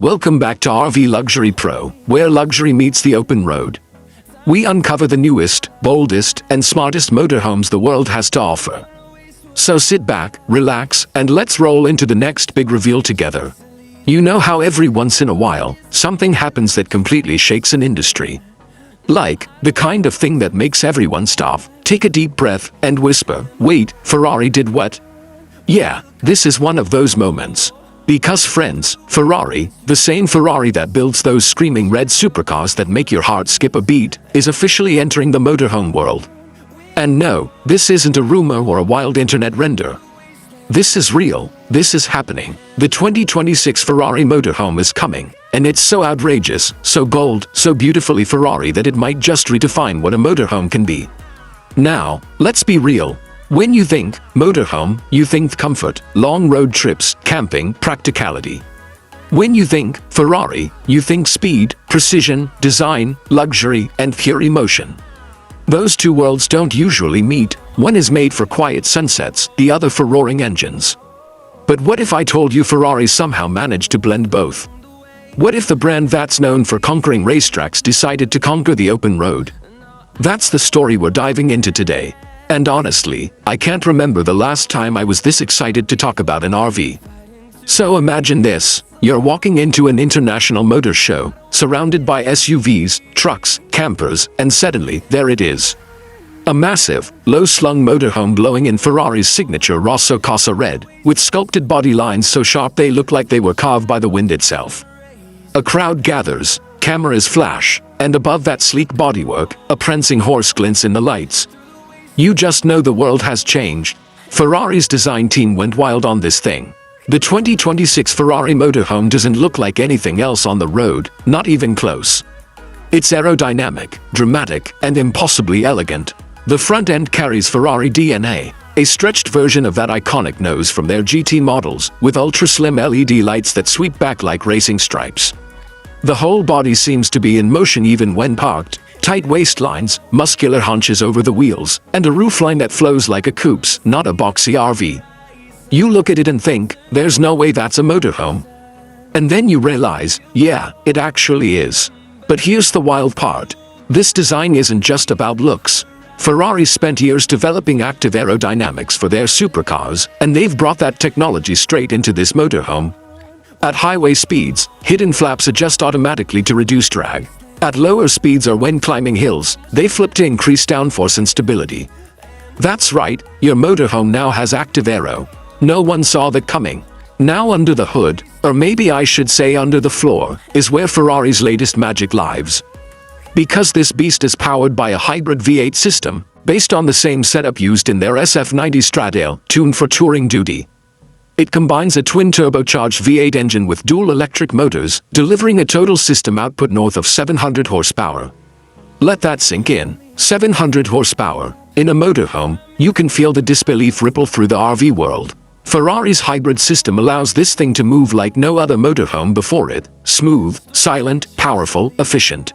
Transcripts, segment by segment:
Welcome back to RV Luxury Pro, where luxury meets the open road. We uncover the newest, boldest, and smartest motorhomes the world has to offer. So sit back, relax, and let's roll into the next big reveal together. You know how every once in a while, something happens that completely shakes an industry. Like, the kind of thing that makes everyone stop, take a deep breath, and whisper, "Wait, Ferrari did what?" Yeah, this is one of those moments. Because friends, Ferrari, the same Ferrari that builds those screaming red supercars that make your heart skip a beat, is officially entering the motorhome world. And no, this isn't a rumor or a wild internet render. This is real, this is happening. The 2026 Ferrari Motorhome is coming, and it's so outrageous, so bold, so beautifully Ferrari that it might just redefine what a motorhome can be. Now, let's be real. When you think motorhome, you think comfort, long road trips, camping, practicality. When you think Ferrari, you think speed, precision, design, luxury, and pure emotion. Those two worlds don't usually meet. One is made for quiet sunsets, the other for roaring engines. But what if I told you Ferrari somehow managed to blend both? What if the brand that's known for conquering racetracks decided to conquer the open road? That's the story we're diving into today. And honestly, I can't remember the last time I was this excited to talk about an RV. So imagine this, you're walking into an international motor show, surrounded by SUVs, trucks, campers, and suddenly, there it is. A massive, low-slung motorhome glowing in Ferrari's signature Rosso Corsa red, with sculpted body lines so sharp they look like they were carved by the wind itself. A crowd gathers, cameras flash, and above that sleek bodywork, a prancing horse glints in the lights. You just know the world has changed. Ferrari's design team went wild on this thing. The 2026 Ferrari Motorhome doesn't look like anything else on the road, not even close. It's aerodynamic, dramatic, and impossibly elegant. The front end carries Ferrari DNA, a stretched version of that iconic nose from their GT models, with ultra-slim LED lights that sweep back like racing stripes. The whole body seems to be in motion even when parked. Tight waistlines, muscular hunches over the wheels, and a roofline that flows like a coupe's, not a boxy RV. You look at it and think, there's no way that's a motorhome. And then you realize, yeah, it actually is. But here's the wild part. This design isn't just about looks. Ferrari spent years developing active aerodynamics for their supercars, and they've brought that technology straight into this motorhome. At highway speeds, hidden flaps adjust automatically to reduce drag. At lower speeds or when climbing hills, they flip to increase downforce and stability. That's right, your motorhome now has active aero. No one saw that coming. Now under the hood, or maybe I should say under the floor, is where Ferrari's latest magic lives. Because this beast is powered by a hybrid V8 system, based on the same setup used in their SF90 Stradale, tuned for touring duty. It combines a twin-turbocharged V8 engine with dual electric motors, delivering a total system output north of 700 horsepower. Let that sink in. 700 horsepower. In a motorhome, you can feel the disbelief ripple through the RV world. Ferrari's hybrid system allows this thing to move like no other motorhome before it. Smooth, silent, powerful, efficient.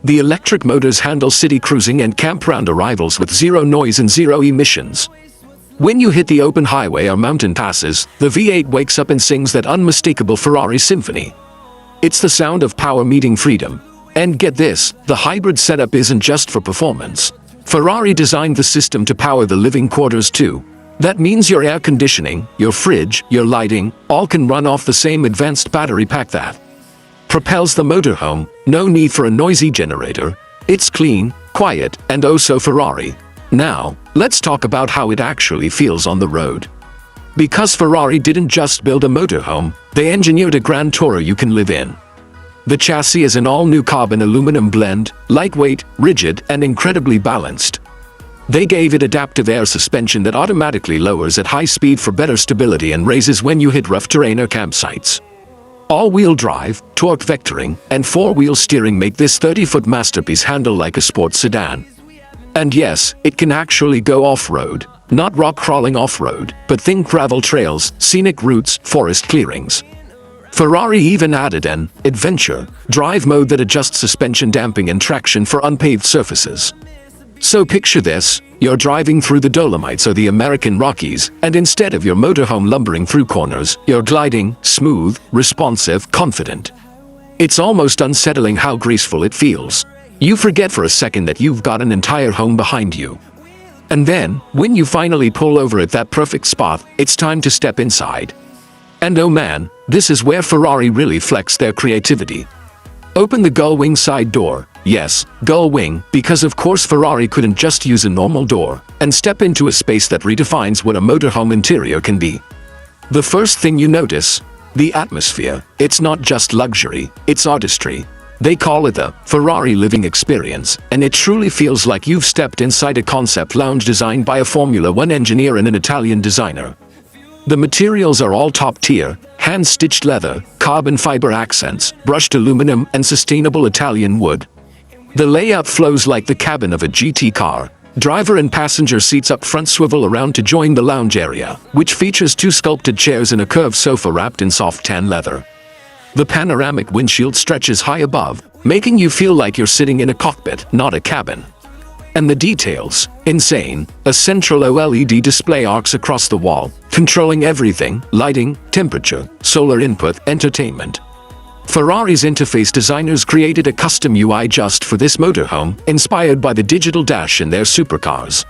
The electric motors handle city cruising and campground arrivals with zero noise and zero emissions. When you hit the open highway or mountain passes, the V8 wakes up and sings that unmistakable Ferrari symphony. It's the sound of power meeting freedom. And get this, the hybrid setup isn't just for performance. Ferrari designed the system to power the living quarters too. That means your air conditioning, your fridge, your lighting, all can run off the same advanced battery pack that propels the motorhome. No need for a noisy generator. It's clean, quiet, and oh so Ferrari. Now, let's talk about how it actually feels on the road. Because Ferrari didn't just build a motorhome, they engineered a grand tourer you can live in. The chassis is an all-new carbon aluminum blend, lightweight, rigid, and incredibly balanced. They gave it adaptive air suspension that automatically lowers at high speed for better stability and raises when you hit rough terrain or campsites. All-wheel drive, torque vectoring, and four-wheel steering make this 30-foot masterpiece handle like a sports sedan. And yes, it can actually go off-road. Not rock-crawling off-road, but think gravel trails, scenic routes, forest clearings. Ferrari even added an adventure drive mode that adjusts suspension damping and traction for unpaved surfaces. So picture this, you're driving through the Dolomites or the American Rockies, and instead of your motorhome lumbering through corners, you're gliding, smooth, responsive, confident. It's almost unsettling how graceful it feels. You forget for a second that you've got an entire home behind you. And then, when you finally pull over at that perfect spot, it's time to step inside. And oh man, this is where Ferrari really flexed their creativity. Open the gull wing side door. Yes, gull wing, because of course Ferrari couldn't just use a normal door, and step into a space that redefines what a motorhome interior can be. The first thing you notice, the atmosphere. It's not just luxury, it's artistry. They call it the Ferrari living experience, and it truly feels like you've stepped inside a concept lounge designed by a Formula One engineer and an Italian designer. The materials are all top-tier, hand-stitched leather, carbon fiber accents, brushed aluminum, and sustainable Italian wood. The layout flows like the cabin of a GT car. Driver and passenger seats up front swivel around to join the lounge area, which features 2 sculpted chairs and a curved sofa wrapped in soft tan leather. The panoramic windshield stretches high above, making you feel like you're sitting in a cockpit, not a cabin. And the details, insane. A central OLED display arcs across the wall, controlling everything: lighting, temperature, solar input, entertainment. Ferrari's interface designers created a custom UI just for this motorhome, inspired by the digital dash in their supercars.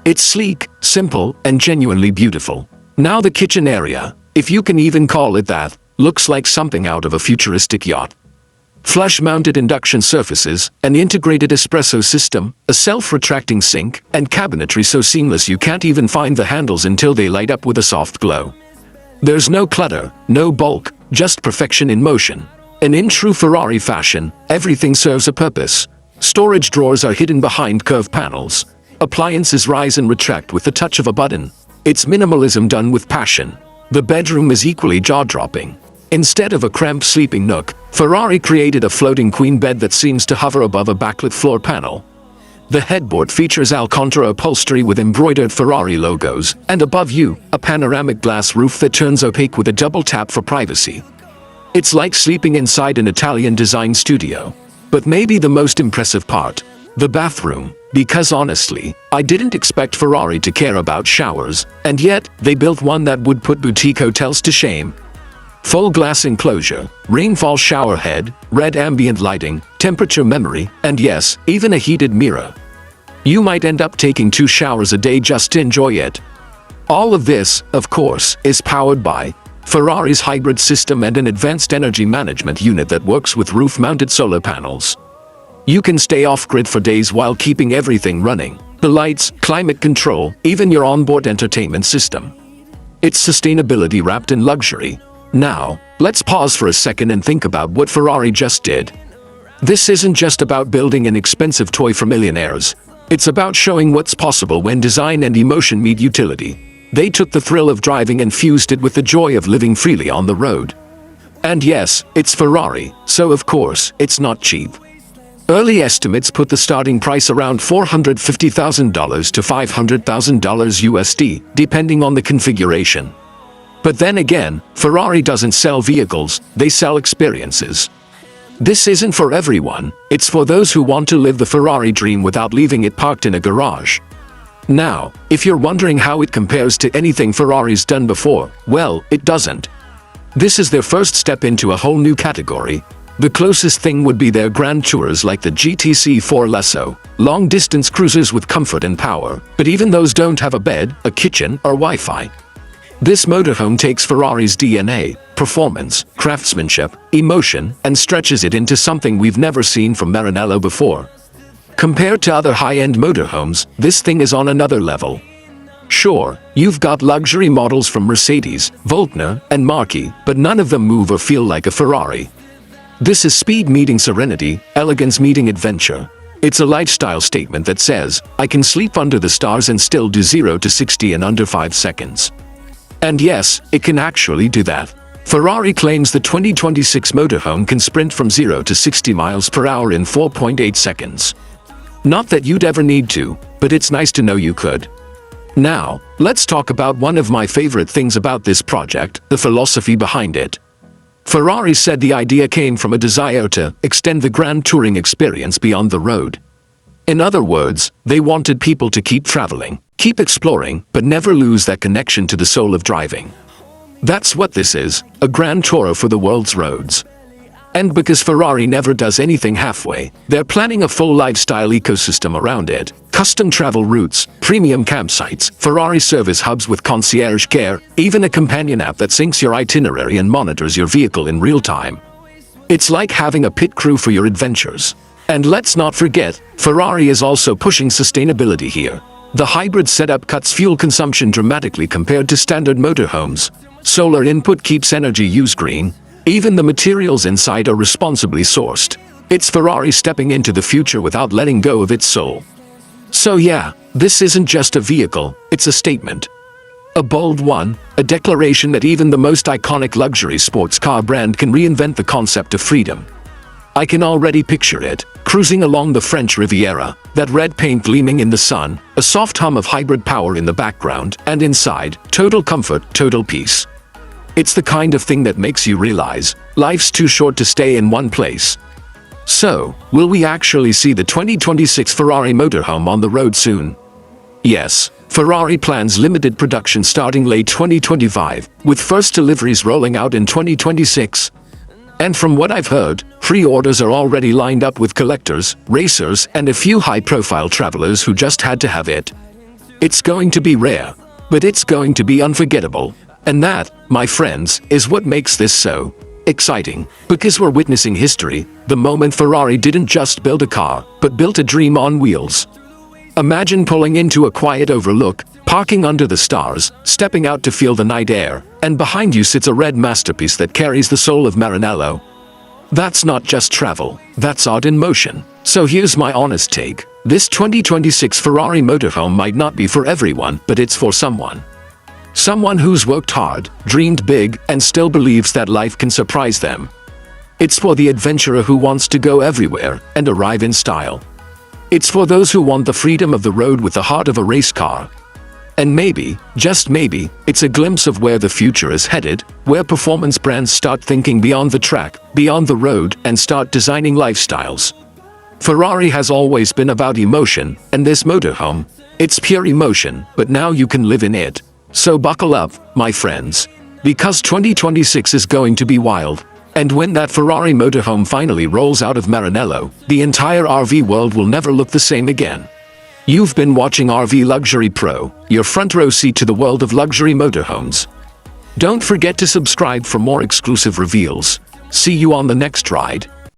It's sleek, simple, and genuinely beautiful. Now the kitchen area, if you can even call it that, looks like something out of a futuristic yacht. Flush-mounted induction surfaces, an integrated espresso system, a self-retracting sink, and cabinetry so seamless you can't even find the handles until they light up with a soft glow. There's no clutter, no bulk, just perfection in motion. And in true Ferrari fashion, everything serves a purpose. Storage drawers are hidden behind curved panels. Appliances rise and retract with the touch of a button. It's minimalism done with passion. The bedroom is equally jaw-dropping. Instead of a cramped sleeping nook, Ferrari created a floating queen bed that seems to hover above a backlit floor panel. The headboard features Alcantara upholstery with embroidered Ferrari logos, and above you, a panoramic glass roof that turns opaque with a double tap for privacy. It's like sleeping inside an Italian design studio. But maybe the most impressive part, the bathroom. Because honestly, I didn't expect Ferrari to care about showers, and yet, they built one that would put boutique hotels to shame. Full glass enclosure, rainfall shower head, red ambient lighting, temperature memory, and yes, even a heated mirror. You might end up taking 2 showers a day just to enjoy it. All of this, of course, is powered by Ferrari's hybrid system and an advanced energy management unit that works with roof-mounted solar panels. You can stay off-grid for days while keeping everything running. The lights, climate control, even your onboard entertainment system. It's sustainability wrapped in luxury. Now, let's pause for a second and think about what Ferrari just did. This isn't just about building an expensive toy for millionaires. It's about showing what's possible when design and emotion meet utility. They took the thrill of driving and fused it with the joy of living freely on the road. And yes, it's Ferrari, so of course, it's not cheap. Early estimates put the starting price around $450,000 to $500,000 USD, depending on the configuration. But then again, Ferrari doesn't sell vehicles, they sell experiences. This isn't for everyone, it's for those who want to live the Ferrari dream without leaving it parked in a garage. Now, if you're wondering how it compares to anything Ferrari's done before, well, it doesn't. This is their first step into a whole new category. The closest thing would be their grand tours like the GTC4 Lesso, long-distance cruisers with comfort and power, but even those don't have a bed, a kitchen, or Wi-Fi. This motorhome takes Ferrari's DNA, performance, craftsmanship, emotion, and stretches it into something we've never seen from Maranello before. Compared to other high-end motorhomes, this thing is on another level. Sure, you've got luxury models from Mercedes, Volkner, and Marchi, but none of them move or feel like a Ferrari. This is speed meeting serenity, elegance meeting adventure. It's a lifestyle statement that says, I can sleep under the stars and still do 0 to 60 in under 5 seconds. And yes, it can actually do that. Ferrari claims the 2026 motorhome can sprint from 0 to 60 miles per hour in 4.8 seconds. Not that you'd ever need to, but it's nice to know you could. Now, let's talk about one of my favorite things about this project, the philosophy behind it. Ferrari said the idea came from a desire to extend the grand touring experience beyond the road. In other words, they wanted people to keep traveling, keep exploring, but never lose that connection to the soul of driving. That's what this is, a grand tour for the world's roads. And because Ferrari never does anything halfway, they're planning a full lifestyle ecosystem around it. Custom travel routes, premium campsites, Ferrari service hubs with concierge care, even a companion app that syncs your itinerary and monitors your vehicle in real time. It's like having a pit crew for your adventures. And let's not forget, Ferrari is also pushing sustainability here. The hybrid setup cuts fuel consumption dramatically compared to standard motorhomes. Solar input keeps energy use green. Even the materials inside are responsibly sourced. It's Ferrari stepping into the future without letting go of its soul. So yeah, this isn't just a vehicle, it's a statement. A bold one, a declaration that even the most iconic luxury sports car brand can reinvent the concept of freedom. I can already picture it, cruising along the French Riviera, that red paint gleaming in the sun, a soft hum of hybrid power in the background, and inside, total comfort, total peace. It's the kind of thing that makes you realize, life's too short to stay in one place. So, will we actually see the 2026 Ferrari Motorhome on the road soon? Yes, Ferrari plans limited production starting late 2025, with first deliveries rolling out in 2026. And from what I've heard, pre-orders are already lined up with collectors, racers, and a few high-profile travelers who just had to have it. It's going to be rare, but it's going to be unforgettable. And that, my friends, is what makes this so exciting. Because we're witnessing history, the moment Ferrari didn't just build a car, but built a dream on wheels. Imagine pulling into a quiet overlook, parking under the stars, stepping out to feel the night air, and behind you sits a red masterpiece that carries the soul of Maranello. That's not just travel, that's art in motion. So here's my honest take. This 2026 Ferrari Motorhome might not be for everyone, but it's for someone. Someone who's worked hard, dreamed big, and still believes that life can surprise them. It's for the adventurer who wants to go everywhere and arrive in style. It's for those who want the freedom of the road with the heart of a race car. And maybe, just maybe, it's a glimpse of where the future is headed, where performance brands start thinking beyond the track, beyond the road, and start designing lifestyles. Ferrari has always been about emotion, and this motorhome, it's pure emotion, but now you can live in it. So buckle up, my friends, because 2026 is going to be wild. And when that Ferrari Motorhome finally rolls out of Maranello, the entire RV world will never look the same again. You've been watching RV Luxury Pro, your front row seat to the world of luxury motorhomes. Don't forget to subscribe for more exclusive reveals. See you on the next ride.